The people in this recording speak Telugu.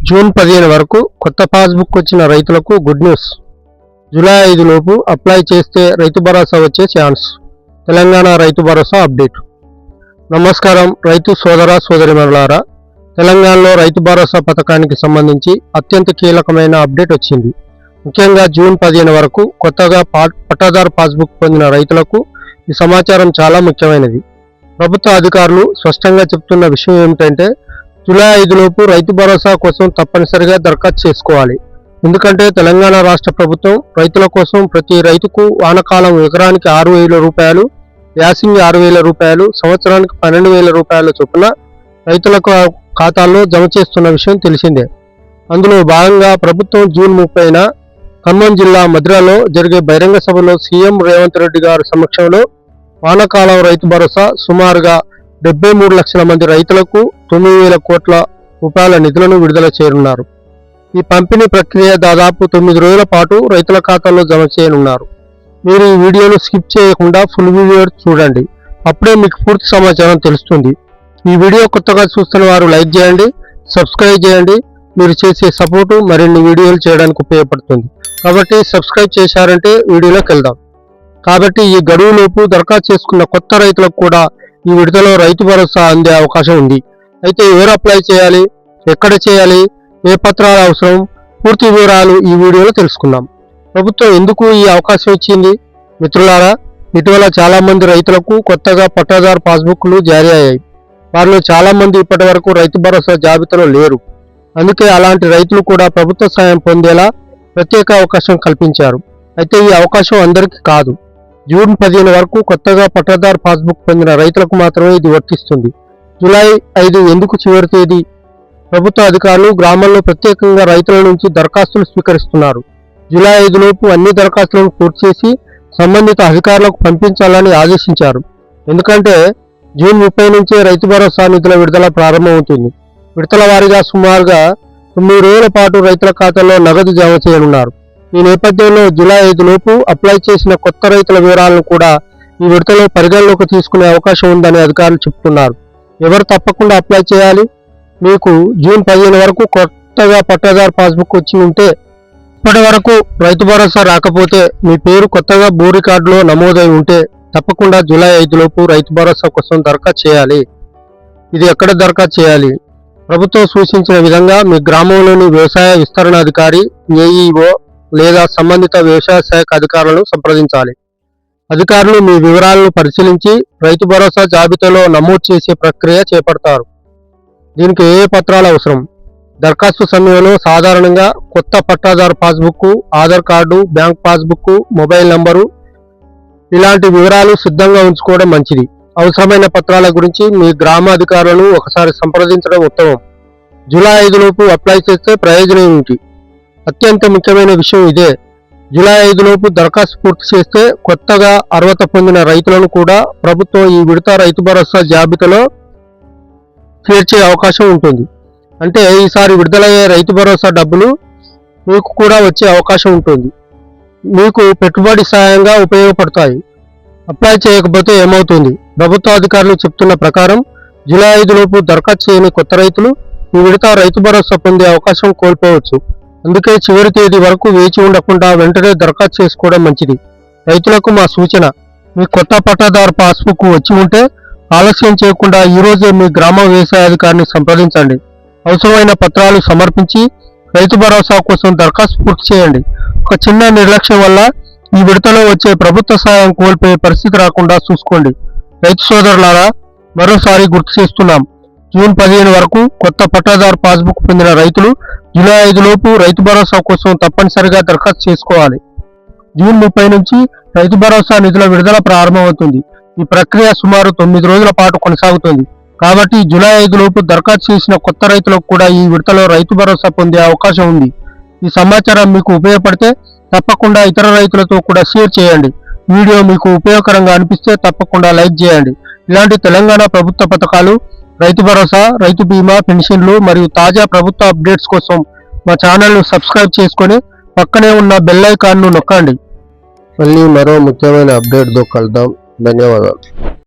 జూన్ 15 వరకు కొత్త పాస్బుక్ వచ్చిన రైతులకు గుడ్ న్యూస్. జూలై 5 లోపు అప్లై చేస్తే రైతు భరోసా వచ్చే ఛాన్స్. తెలంగాణ రైతు భరోసా అప్డేట్. నమస్కారం రైతు సోదర సోదరిమణులారా, తెలంగాణలో రైతు భరోసా పథకానికి సంబంధించి అత్యంత కీలకమైన అప్డేట్ వచ్చింది. ముఖ్యంగా జూన్ 15 వరకు కొత్తగా పట్టాదారు పాస్బుక్ పొందిన రైతులకు ఈ సమాచారం చాలా ముఖ్యమైనది. ప్రభుత్వ అధికారులు స్పష్టంగా చెప్తున్న విషయం ఏమిటంటే, జూలై 5 లోపు రైతు భరోసా కోసం తప్పనిసరిగా దరఖాస్తు చేసుకోవాలి. ఎందుకంటే తెలంగాణ రాష్ట్ర ప్రభుత్వం రైతుల కోసం ప్రతి రైతుకు వానాకాలం ఎకరానికి 6,000 రూపాయలు, యాసింగి 6,000 రూపాయలు, సంవత్సరానికి 12,000 రూపాయల చొప్పున రైతులకు ఖాతాల్లో జమ చేస్తున్న విషయం తెలిసిందే. అందులో భాగంగా ప్రభుత్వం జూన్ 30న ఖమ్మం జిల్లా మధిరలో జరిగే బహిరంగ సభలో సీఎం రేవంత్ రెడ్డి గారి సమక్షంలో వానాకాలం రైతు భరోసా సుమారుగా 73 లక్షల మంది రైతులకు 9,000 కోట్ల రూపాయల నిధులను విడుదల చేయనున్నారు. ఈ పంపిణీ ప్రక్రియ దాదాపు 9 రోజుల పాటు రైతుల ఖాతాల్లో జమ చేయనున్నారు. మీరు ఈ వీడియోను స్కిప్ చేయకుండా ఫుల్ వీడియో చూడండి, అప్పుడే మీకు పూర్తి సమాచారం తెలుస్తుంది. ఈ వీడియో కొత్తగా చూస్తున్న వారు లైక్ చేయండి, సబ్స్క్రైబ్ చేయండి. మీరు చేసే సపోర్టు మరిన్ని వీడియోలు చేయడానికి ఉపయోగపడుతుంది. కాబట్టి సబ్స్క్రైబ్ చేశారంటే వీడియోలోకి వెళ్దాం. కాబట్టి ఈ గడువులోపు దరఖాస్తు చేసుకున్న కొత్త రైతులకు కూడా ఈ విడతలో రైతు భరోసా అందే అవకాశం ఉంది. అయితే ఎవరు అప్లై చేయాలి, ఎక్కడ చేయాలి, ఏ పత్రాలు అవసరం, పూర్తి వివరాలు ఈ వీడియోలో తెలుసుకుందాం. ప్రభుత్వం ఎందుకు ఈ అవకాశం ఇచ్చింది? మిత్రులారా, ఇటీవల చాలా మంది రైతులకు కొత్తగా పట్టాదారు పాస్బుక్లు జారీ అయ్యాయి. వారిలో చాలా మంది ఇప్పటి వరకు రైతు భరోసా జాబితాలో లేరు. అందుకే అలాంటి రైతులు కూడా ప్రభుత్వ సాయం పొందేలా ప్రత్యేక అవకాశం కల్పించారు. అయితే ఈ అవకాశం అందరికీ కాదు. జూన్ 15 వరకు కొత్తగా పట్టాదారు పాస్బుక్ పొందిన రైతులకు మాత్రమే ఇది వర్తిస్తుంది. జూలై 5 ఎందుకు చివరి తేదీ? ప్రభుత్వ అధికారులు గ్రామాల్లో ప్రత్యేకంగా రైతుల నుంచి దరఖాస్తులు స్వీకరిస్తున్నారు. జూలై 5 లోపు అన్ని దరఖాస్తులను పూర్తి చేసి సంబంధిత అధికారులకు పంపించాలని ఆదేశించారు. ఎందుకంటే జూన్ 30 నుంచే రైతు భరోసా నిధుల విడుదల ప్రారంభమవుతుంది. విడతల వారీగా సుమారుగా 9 రోజుల పాటు రైతుల ఖాతాల్లో నగదు జమ చేయనున్నారు. ఈ నేపథ్యంలో జూలై 5 లోపు అప్లై చేసిన కొత్త రైతుల వివరాలను కూడా ఈ విడతలో పరిగణలోకి తీసుకునే అవకాశం ఉందని అధికారులు చెబుతున్నారు. ఎవరు తప్పకుండా అప్లై చేయాలి? మీకు జూన్ 15 వరకు కొత్తగా పట్టాదారు పాస్బుక్ వచ్చి ఉంటే, ఇప్పటి వరకు రైతు భరోసా రాకపోతే, మీ పేరు కొత్తగా భూ రికార్డులో నమోదై ఉంటే తప్పకుండా జూలై 5 లోపు రైతు భరోసా కోసం దరఖాస్తు చేయాలి. ఇది ఎక్కడ దరఖాస్తు చేయాలి? ప్రభుత్వం సూచించిన విధంగా మీ గ్రామంలోని వ్యవసాయ విస్తరణ అధికారి, ఏఈఓ లేదా సంబంధిత వ్యవసాయ శాఖ అధికారులను సంప్రదించాలి. అధికారులు మీ వివరాలను పరిశీలించి రైతు భరోసా జాబితాలో నమోదు చేసే ప్రక్రియ చేపడతారు. దీనికి ఏ పత్రాలు అవసరం? దరఖాస్తు సమయంలో సాధారణంగా కొత్త పట్టాదారు passbook, Aadhaar card, bank passbook, mobile number ఇలాంటి వివరాలు సిద్ధంగా ఉంచుకోవడం మంచిది. అవసరమైన పత్రాల గురించి మీ గ్రామ అధికారులను ఒకసారి సంప్రదించడం ఉత్తమం. జూలై 5 లోపు అప్లై చేస్తే ప్రయోజనం ఏమిటి? అత్యంత ముఖ్యమైన విషయం ఇదే. జూలై 5 లోపు దరఖాస్తు పూర్తి చేస్తే కొత్తగా అర్హత పొందిన రైతులను కూడా ప్రభుత్వం ఈ విడత రైతు భరోసా జాబితాలో చేర్చే అవకాశం ఉంటుంది. అంటే ఈసారి విడుదలయ్యే రైతు భరోసా డబ్బులు మీకు కూడా వచ్చే అవకాశం ఉంటుంది. మీకు పెట్టుబడి సాయంగా ఉపయోగపడతాయి. అప్లై చేయకపోతే ఏమవుతుంది? ప్రభుత్వ అధికారులు చెప్తున్న ప్రకారం జూలై 5 లోపు దరఖాస్తు చేయని కొత్త రైతులు ఈ విడత రైతు భరోసా పొందే అవకాశం కోల్పోవచ్చు. అందుకే చివరి తేదీ వరకు వేచి ఉండకుండా వెంటనే దరఖాస్తు చేసుకోవడం మంచిది. రైతులకు మా సూచన, మీ కొత్త పట్టాదారు పాస్బుక్ వచ్చి ఉంటే ఆలస్యం చేయకుండా ఈ రోజే మీ గ్రామ వ్యవసాయ అధికారిని సంప్రదించండి. అవసరమైన పత్రాలు సమర్పించి రైతు భరోసా కోసం దరఖాస్తు పూర్తి చేయండి. ఒక చిన్న నిర్లక్ష్యం వల్ల ఈ విడతలో వచ్చే ప్రభుత్వ సాయం కోల్పోయే పరిస్థితి రాకుండా చూసుకోండి. రైతు సోదరులారా, మరోసారి గుర్తు చేస్తున్నాం, జూన్ 15 వరకు కొత్త పట్టాదారు పాస్బుక్ పొందిన రైతులు జూలై 5 లోపు రైతు భరోసా కోసం తప్పనిసరిగా దరఖాస్తు చేసుకోవాలి. జూన్ 30 నుంచి రైతు భరోసా నిధుల విడుదల ప్రారంభమవుతుంది. ఈ ప్రక్రియ సుమారు 9 రోజుల పాటు కొనసాగుతుంది. కాబట్టి జూలై 5 లోపు దరఖాస్తు చేసిన కొత్త రైతులకు కూడా ఈ విడతలో రైతు భరోసా పొందే అవకాశం ఉంది. ఈ సమాచారం మీకు ఉపయోగపడితే తప్పకుండా ఇతర రైతులతో కూడా షేర్ చేయండి. వీడియో మీకు ఉపయోగకరంగా అనిపిస్తే తప్పకుండా లైక్ చేయండి. ఇలాంటి తెలంగాణ ప్రభుత్వ పథకాలు, రైతు భరోసా, రైతు బీమా, పెన్షన్లు మరియు తాజా ప్రభుత్వ అప్డేట్స్ కోసం మా ఛానల్ను సబ్స్క్రైబ్ చేసుకొని పక్కనే ఉన్న బెల్ ఐకాన్ను నొక్కండి. మళ్ళీ మరో ముఖ్యమైన అప్డేట్తో కలుద్దాం. ధన్యవాదాలు.